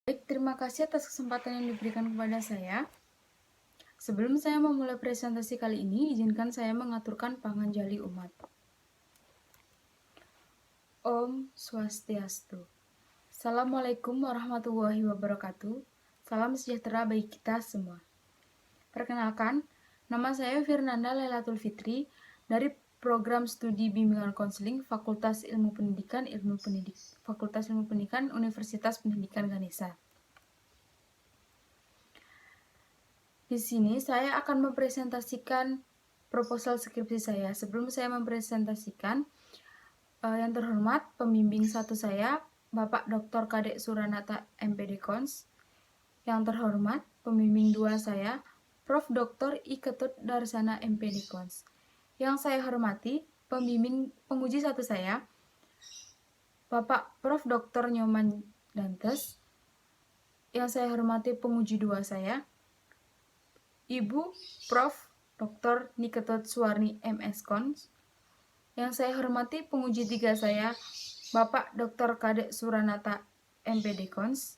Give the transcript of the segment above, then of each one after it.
Baik, terima kasih atas kesempatan yang diberikan kepada saya. Sebelum saya memulai presentasi kali ini, izinkan saya mengaturkan panganjali umat. Om Swastiastu. Assalamualaikum warahmatullahi wabarakatuh. Salam sejahtera bagi kita semua. Perkenalkan, nama saya Firnanda Lailatul Fitri dari Program Studi Bimbingan Konseling Fakultas Ilmu Pendidikan Universitas Pendidikan Ganesha. Di sini saya akan mempresentasikan proposal skripsi saya. Sebelum saya mempresentasikan, yang terhormat pembimbing satu saya, Bapak Dr. Kadek Suranata MPD Kons. Yang terhormat pembimbing dua saya, Prof. Dr. I. Ketut Darsana MPD Kons. Yang saya hormati pembimbing penguji satu saya, Bapak Prof. Dr. Nyoman Dantes. Yang saya hormati penguji dua saya, Ibu Prof. Dr. Niketut Suwarni MS Kons. Yang saya hormati penguji tiga saya, Bapak Dr. Kadek Suranata MPD Kons.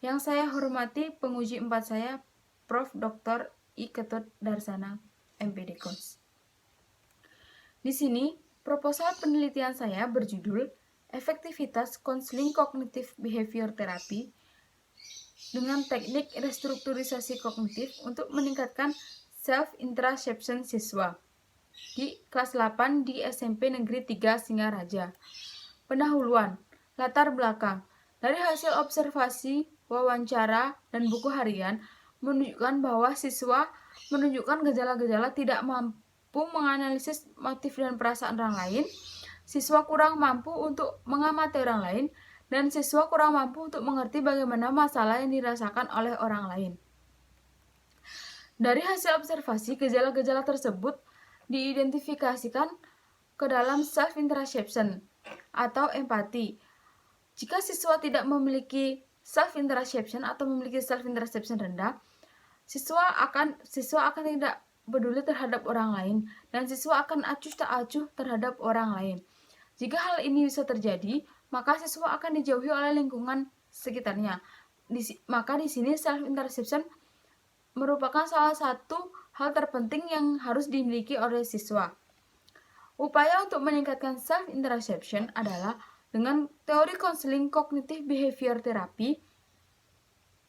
Yang saya hormati penguji empat saya, Prof. Dr. I. Ketut Darsana MPD Kons. Di sini, proposal penelitian saya berjudul Efektivitas Konseling Kognitif Behavior Therapy dengan teknik restrukturisasi kognitif untuk meningkatkan self-introspection siswa di kelas 8 di SMP Negeri 3 Singaraja. Pendahuluan, latar belakang. Dari hasil observasi, wawancara, dan buku harian menunjukkan bahwa siswa menunjukkan gejala-gejala tidak mampu menganalisis motif dan perasaan orang lain, siswa kurang mampu untuk mengamati orang lain, dan siswa kurang mampu untuk mengerti bagaimana masalah yang dirasakan oleh orang lain. Dari hasil observasi, gejala-gejala tersebut diidentifikasikan ke dalam self-introspection atau empati. Jika siswa tidak memiliki self-introspection atau memiliki self-introspection rendah, siswa akan tidak peduli terhadap orang lain dan siswa akan acuh tak acuh terhadap orang lain. Jika hal ini bisa terjadi, maka siswa akan dijauhi oleh lingkungan sekitarnya. Maka di sini self-introspection merupakan salah satu hal terpenting yang harus dimiliki oleh siswa. Upaya untuk meningkatkan self-introspection adalah dengan teori konseling kognitif behavior therapy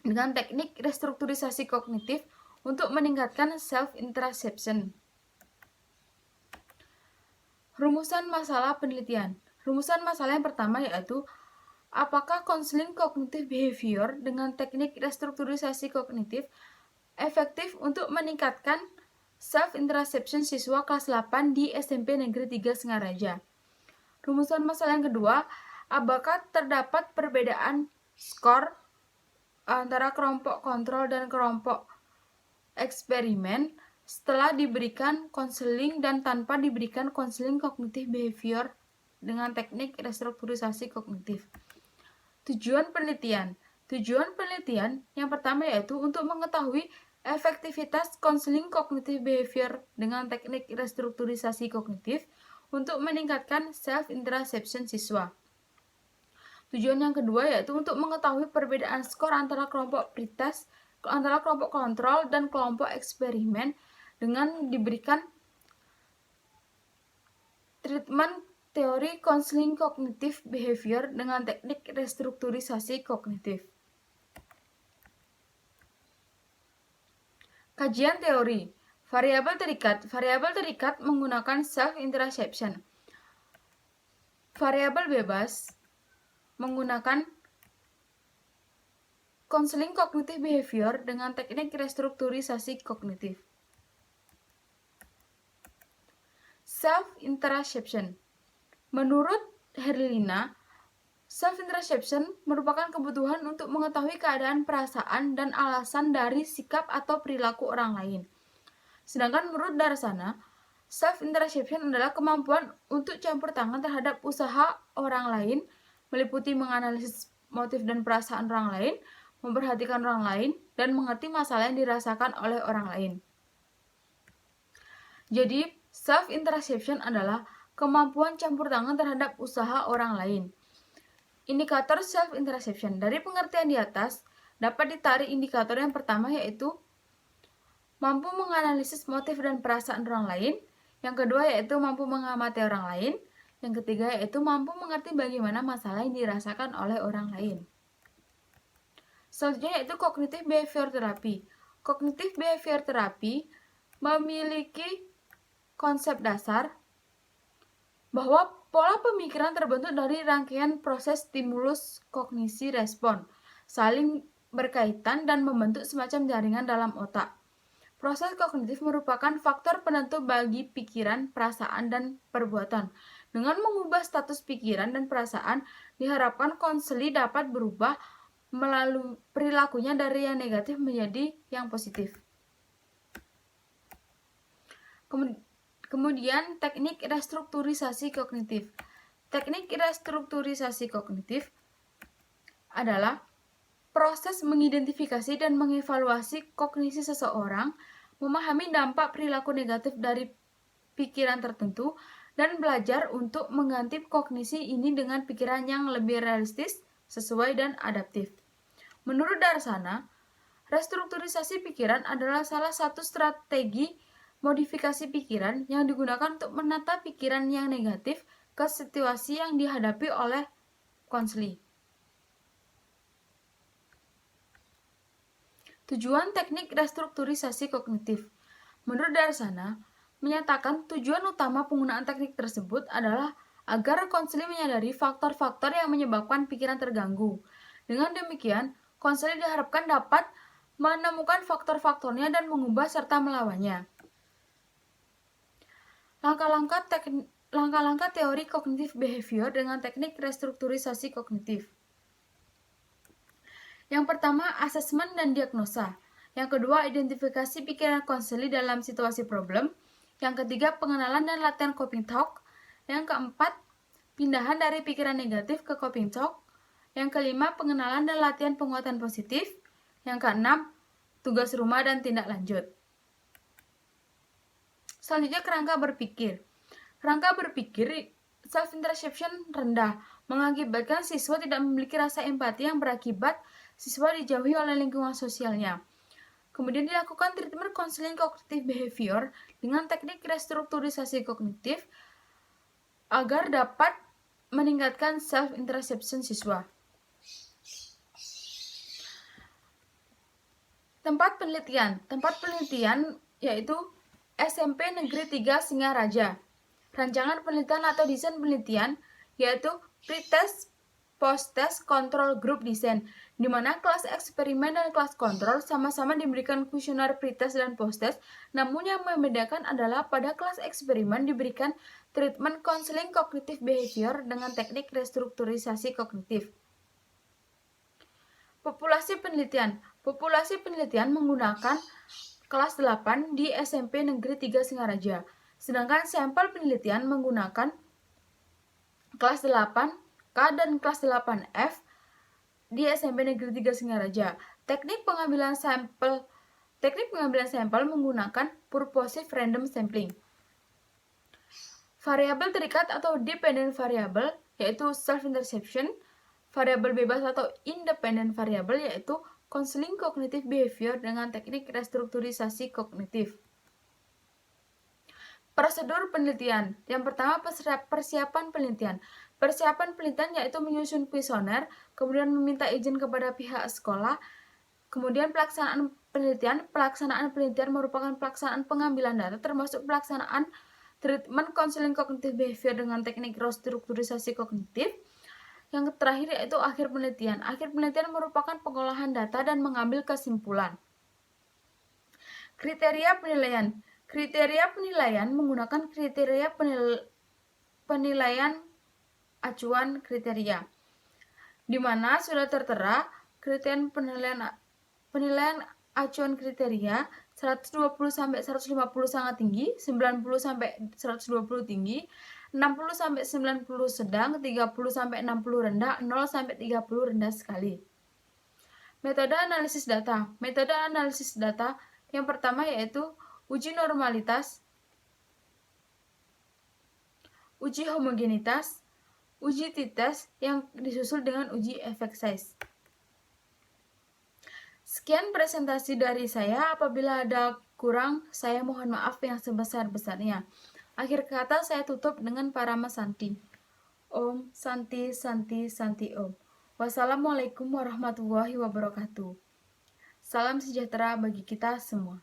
dengan teknik restrukturisasi kognitif untuk meningkatkan self-introspection. Rumusan masalah penelitian. Rumusan masalah yang pertama yaitu apakah konseling kognitif behavior dengan teknik restrukturisasi kognitif efektif untuk meningkatkan self-introspection siswa kelas 8 di SMP Negeri 3 Singaraja. Rumusan masalah yang kedua, apakah terdapat perbedaan skor antara kelompok kontrol dan kelompok eksperimen setelah diberikan konseling dan tanpa diberikan konseling kognitif behavior dengan teknik restrukturisasi kognitif. Tujuan penelitian yang pertama yaitu untuk mengetahui efektivitas konseling kognitif behavior dengan teknik restrukturisasi kognitif untuk meningkatkan self-introspection siswa. Tujuan yang kedua yaitu untuk mengetahui perbedaan skor antara kelompok pretest, antara kelompok kontrol dan kelompok eksperimen dengan diberikan treatment teori konseling kognitif behavior dengan teknik restrukturisasi kognitif. Kajian teori. Variabel terikat menggunakan self-introspection. Variabel bebas menggunakan konseling kognitif behavior dengan teknik restrukturisasi kognitif. Self-introspection. Menurut Herlina, self-introspection merupakan kebutuhan untuk mengetahui keadaan perasaan dan alasan dari sikap atau perilaku orang lain. Sedangkan menurut Darsana, self-introspection adalah kemampuan untuk campur tangan terhadap usaha orang lain, meliputi menganalisis motif dan perasaan orang lain, memperhatikan orang lain, dan mengerti masalah yang dirasakan oleh orang lain. Jadi, self-introspection adalah kemampuan campur tangan terhadap usaha orang lain. Indikator self-introspection. Dari pengertian di atas, dapat ditarik indikator yang pertama, yaitu mampu menganalisis motif dan perasaan orang lain. Yang kedua yaitu mampu mengamati orang lain. Yang ketiga yaitu mampu mengerti bagaimana masalah yang dirasakan oleh orang lain. Selanjutnya yaitu cognitive behavior therapy. Cognitive behavior therapy memiliki konsep dasar bahwa pola pemikiran terbentuk dari rangkaian proses stimulus kognisi respon, saling berkaitan dan membentuk semacam jaringan dalam otak. Proses kognitif merupakan faktor penentu bagi pikiran, perasaan, dan perbuatan. Dengan mengubah status pikiran dan perasaan, diharapkan konseli dapat berubah melalui perilakunya dari yang negatif menjadi yang positif. Kemudian teknik restrukturisasi kognitif. Teknik restrukturisasi kognitif adalah proses mengidentifikasi dan mengevaluasi kognisi seseorang, memahami dampak perilaku negatif dari pikiran tertentu, dan belajar untuk mengganti kognisi ini dengan pikiran yang lebih realistis, sesuai, dan adaptif. Menurut Darsana, restrukturisasi pikiran adalah salah satu strategi modifikasi pikiran yang digunakan untuk menata pikiran yang negatif ke situasi yang dihadapi oleh konseli. Tujuan teknik restrukturisasi kognitif. Menurut Darsana, menyatakan tujuan utama penggunaan teknik tersebut adalah agar konseli menyadari faktor-faktor yang menyebabkan pikiran terganggu. Dengan demikian, konseli diharapkan dapat menemukan faktor-faktornya dan mengubah serta melawannya. Langkah-langkah teori kognitif behavior dengan teknik restrukturisasi kognitif. Yang pertama, asesmen dan diagnosa. Yang kedua, identifikasi pikiran konseli dalam situasi problem. Yang ketiga, pengenalan dan latihan coping talk. Yang keempat, pindahan dari pikiran negatif ke coping talk. Yang kelima, pengenalan dan latihan penguatan positif. Yang keenam, tugas rumah dan tindak lanjut. Selanjutnya, kerangka berpikir. Kerangka berpikir self-interception rendah mengakibatkan siswa tidak memiliki rasa empati yang berakibat siswa dijauhi oleh lingkungan sosialnya. Kemudian dilakukan treatment counseling cognitive behavior dengan teknik restrukturisasi kognitif agar dapat meningkatkan self-interception siswa. Tempat penelitian yaitu SMP Negeri 3 Singaraja. Rancangan penelitian atau desain penelitian yaitu pretest post-test control group design, di mana kelas eksperimen dan kelas kontrol sama-sama diberikan kuesioner pretest dan post-test, namun yang membedakan adalah pada kelas eksperimen diberikan treatment counseling cognitive behavior dengan teknik restrukturisasi kognitif. Populasi penelitian menggunakan kelas 8 di SMP Negeri 3 Singaraja, sedangkan sampel penelitian menggunakan kelas 8 K dan kelas 8F di SMP Negeri 3 Singaraja. Teknik pengambilan sampel menggunakan purposive random sampling. Variabel terikat atau dependent variable yaitu self-interception, variabel bebas atau independent variable yaitu counseling cognitive behavior dengan teknik restrukturisasi kognitif. Prosedur penelitian. Yang pertama, persiapan penelitian. Persiapan penelitian yaitu menyusun kuesioner, kemudian meminta izin kepada pihak sekolah, kemudian pelaksanaan penelitian. Pelaksanaan penelitian merupakan pelaksanaan pengambilan data termasuk pelaksanaan treatment counseling cognitive behavior dengan teknik restrukturisasi kognitif. Yang terakhir yaitu akhir penelitian. Akhir penelitian merupakan pengolahan data dan mengambil kesimpulan. Kriteria penilaian. Kriteria penilaian menggunakan kriteria penilaian acuan kriteria, di mana sudah tertera kriteria penilaian acuan kriteria 120-150 sangat tinggi, 90-120 tinggi, 60-90 sedang, 30-60 rendah, 0-30 rendah sekali. Metode analisis data. Metode analisis data yang pertama yaitu uji normalitas, uji homogenitas, uji t-test yang disusul dengan uji effect size. Sekian presentasi dari saya. Apabila ada kurang, saya mohon maaf yang sebesar-besarnya. Akhir kata saya tutup dengan Parama Santi. Om Santi Santi Santi Om. Wassalamualaikum warahmatullahi wabarakatuh. Salam sejahtera bagi kita semua.